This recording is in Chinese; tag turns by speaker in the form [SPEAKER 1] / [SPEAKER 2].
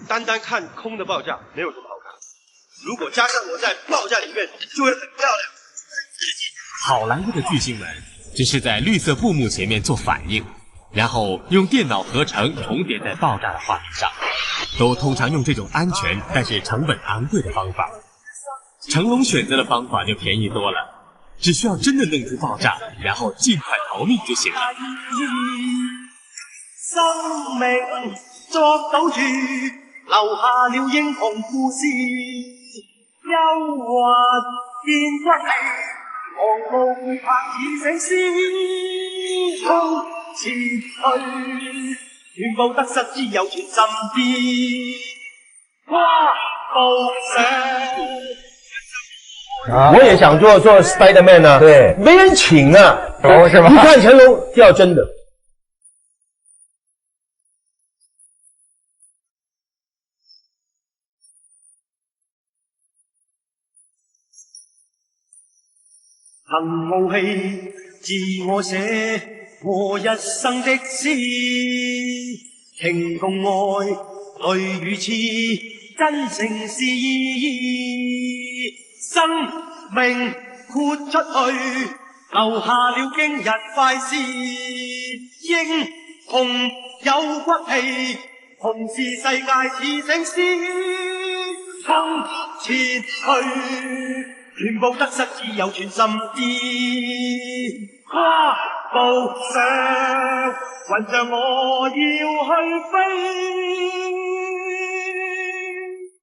[SPEAKER 1] 单单看空的报价没有什么好看，如果加上我在报价里面，就会很漂亮。
[SPEAKER 2] 好莱坞的巨星们只是在绿色布幕前面做反应，然后用电脑合成重叠在爆炸的画面上，都通常用这种安全但是成本昂貴的方法。成龙選擇的方法就便宜多了，只需要真的弄出爆炸，然後盡快逃命就行了。
[SPEAKER 3] 生命作賭注，留下了英雄故事，憂鬱變骨氣，狂怒拍似醒獅，衝前去，全部得失只有全心知，跨步上。
[SPEAKER 4] 我也想做 Spider-Man 啊，对，没人请啊，是吧？一看成龙就要真的。
[SPEAKER 3] 憑傲氣自我寫我一生的詩，情共愛淚與痴，真誠是意義。生命豁出去，留下了驚人快事。英雄有骨氣，同是世界似醒獅，衝前去，全部得失只有全心知。跨步上，雲上我要去飛。